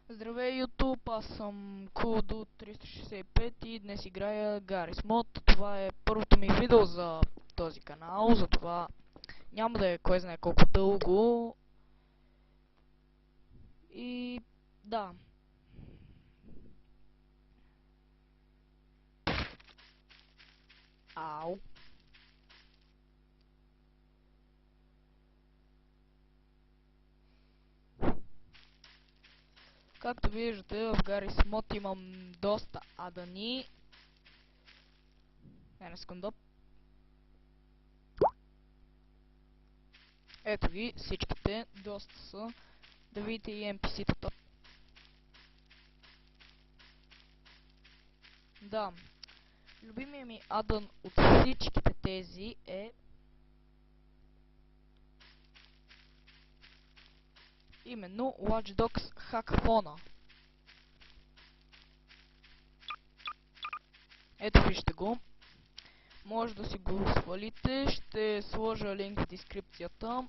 Здравей, YouTube, аз съм Kudu365 и днес играя Garry's Mod. Това е първото ми видео за този канал, затова няма да е кой знае колко дълго. И да. Ау. Както виждате, в Garry's Mod имам доста адани. Една секунда. Ето ги, всичките, доста са. Да видите и NPC-тата. Да. Любимият ми адан от всичките тези е именно Watch Dogs Hack. Ето вижте го. Може да си го свалите. Ще сложа линк в дескрипцията.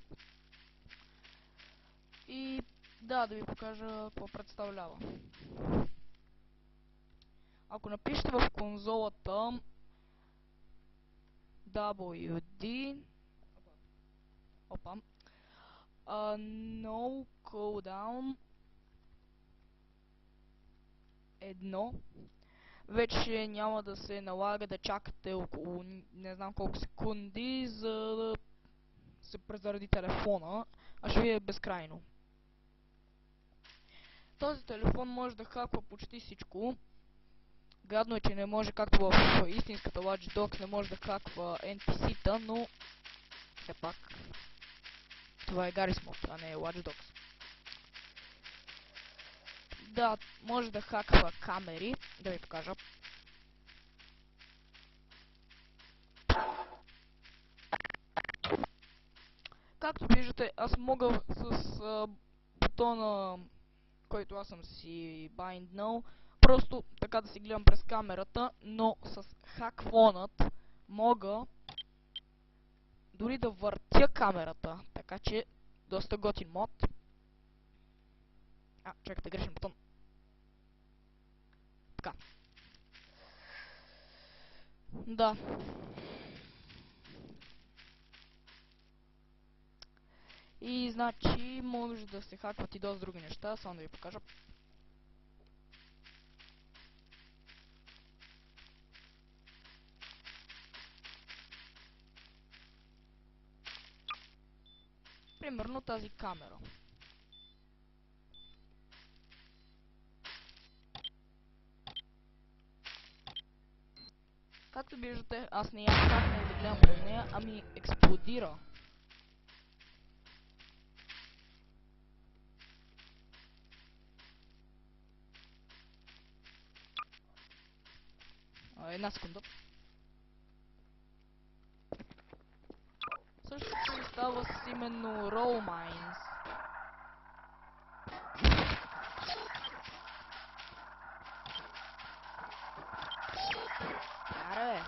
И да ви покажа какво представлява. Ако напишете в конзолата WD no cooldown 1, вече няма да се налага да чакате около не знам колко секунди, за да се презаради телефона, а ще ви е безкрайно. Този телефон може да хаква почти всичко. Гадно е, че не може, както в истинската Watch Dogs, не може да хаква NPC-та, но все пак това е Garry's Mod, а не Watch Dogs. Да, може да хаква камери, да ви покажа. Както виждате, аз мога с бутона, който аз съм си байнднал, просто така да си гледам през камерата, но с хакфонът мога дори да въртя камерата, така че доста готин мод. Чакайте, грешен бутон. Така. Да. И значи може да се хакват и доста други неща, само да ви покажа. Примерно тази камера. Както виждате, аз не ям как да гледам през нея, ами експлодира. Една секунда. Същото става с именно Roll Mines. Аре!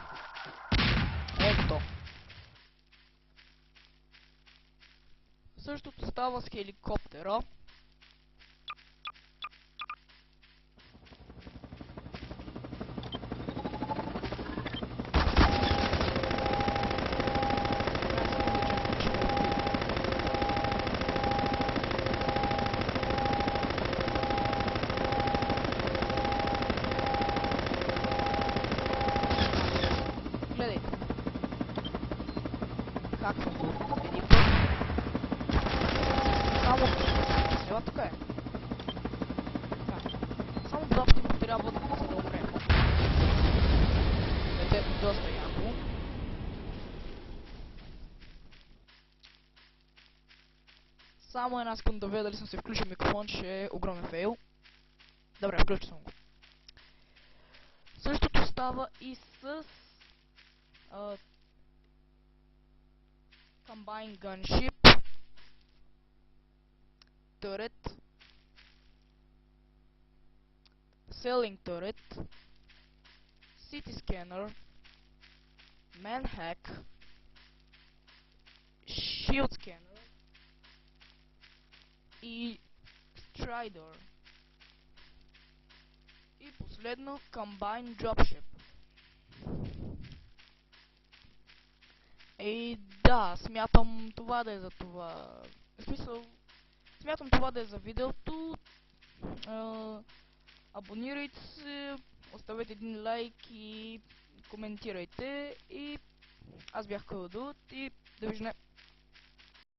Ето. Същото става с хеликоптера. Гледайте. Хаквам го един път. Само... Ева тук е. Само драпите му трябва за да умре. Ете, доста яко. Само една секунда да видя дали съм се включил микрофон, че е огромен фейл. Добре, включил съм го. Същото става и с Combine Gunship, Turret, Selling Turret, City Scanner, Manhack, Shield Scanner и Strider. И последно, Combine Dropship. И да, смятам това да е за това. В смисъл, смятам това да е за видеото. Абонирайте се, оставете един лайк и коментирайте. И аз бях Кълдут и довиждане.